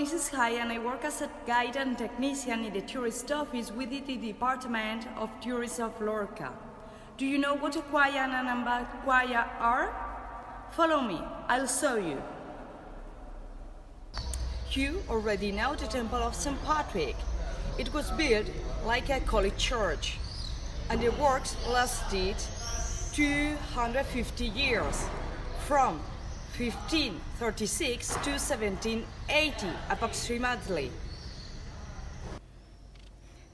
this is Hai and I work as a guide and technician in the tourist office within the Department of Tourism of Lorca. Do you know what a choir and a backchoir are? Follow me, I'll show you. You already know the Temple of St. Patrick. It was built like a college church, and the works lasted 250 years, from 1536 to 1780 approximately.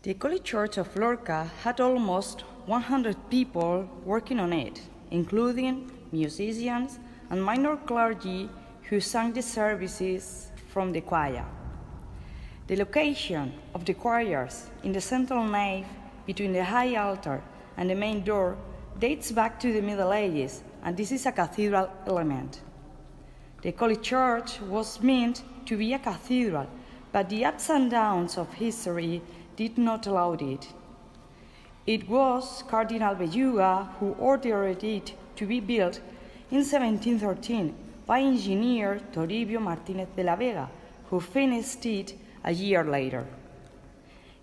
The Collegiate of Lorca had almost 100 people working on it, including musicians and minor clergy who sang the services from the choir. The location of the choirs in the central nave between the high altar and the main door dates back to the Middle Ages, and this is a cathedral element. The College Church was meant to be a cathedral, but the ups and downs of history did not allow it. It was Cardinal Belluga who ordered it to be built in 1713 by engineer Toribio Martínez de la Vega, who finished it a year later.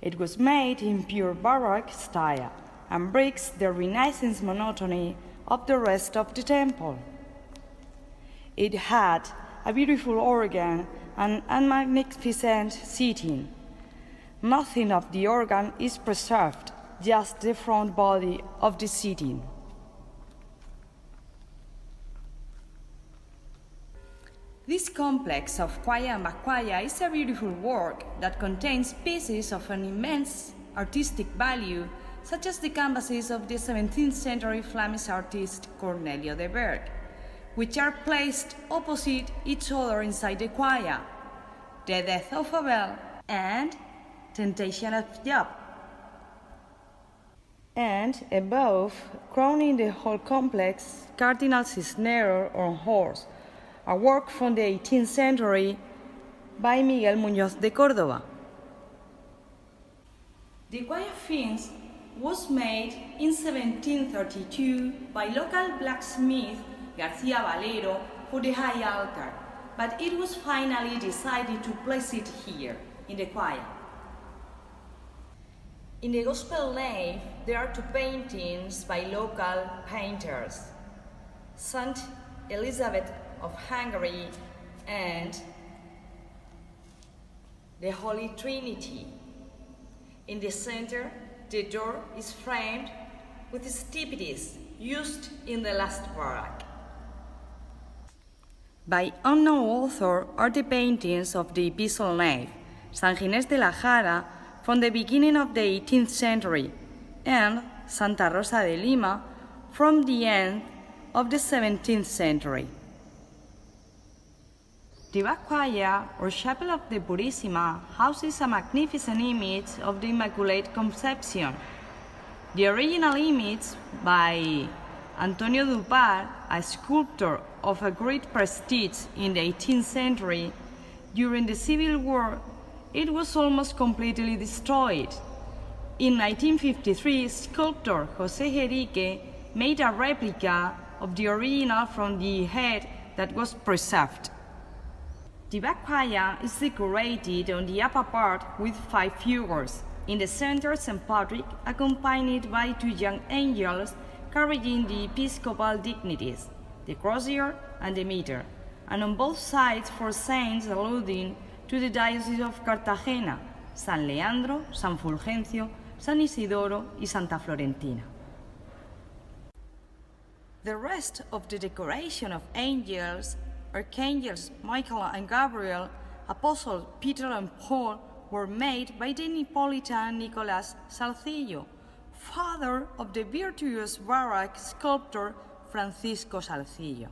It was made in pure Baroque style and breaks the Renaissance monotony of the rest of the temple. It had a beautiful organ and a magnificent seating. Nothing of the organ is preserved, just the front body of the seating. This complex of choir and backchoir is a beautiful work that contains pieces of an immense artistic value, such as the canvases of the 17th century Flemish artist Cornelio de Berg, which are placed opposite each other inside the choir: The Death of Abel and Temptation of Job. And above, crowning the whole complex, Cardinal Cisneros on horse, a work from the 18th century by Miguel Muñoz de Córdoba. The choir fins was made in 1732 by local blacksmith García Valero for the high altar, but it was finally decided to place it here, in the choir. In the Gospel nave, there are two paintings by local painters, Saint Elizabeth of Hungary and the Holy Trinity. In the center, the door is framed with stippities used in the last baroque. By unknown author are the paintings of the Epistle nave, San Ginés de la Jara from the beginning of the 18th century, and Santa Rosa de Lima from the end of the 17th century. The Backchoir, or Chapel of the Purissima, houses a magnificent image of the Immaculate Conception. The original image, by Antonio Dupar, a sculptor of a great prestige in the 18th century, during the Civil War, it was almost completely destroyed. In 1953, sculptor José Henrique made a replica of the original from the head that was preserved. The Backchoir is decorated on the upper part with 5 figures. In the center, St. Patrick, accompanied by 2 young angels carrying the episcopal dignities, the crozier and the mitre, and on both sides 4 saints alluding to the Diocese of Cartagena: San Leandro, San Fulgencio, San Isidoro, y Santa Florentina. The rest of the decoration of angels, archangels Michael and Gabriel, apostles Peter and Paul, were made by the Neapolitan Nicolas Salzillo, father of the virtuous Baroque sculptor Francisco Salzillo.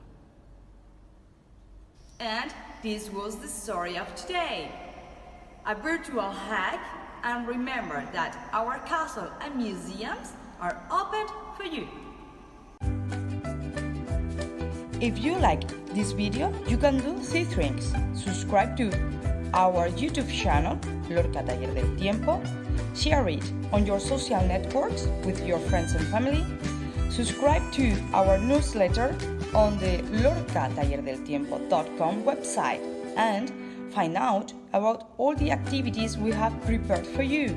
And this was the story of today. A virtual hack, and remember that our castle and museums are open for you. If you like this video, you can do 3 things. Subscribe to our YouTube channel, Lorca Taller del Tiempo, share it on your social networks with your friends and family, subscribe to our newsletter on the lorcatallerdeltiempo.com website, and Find out about all the activities we have prepared for you.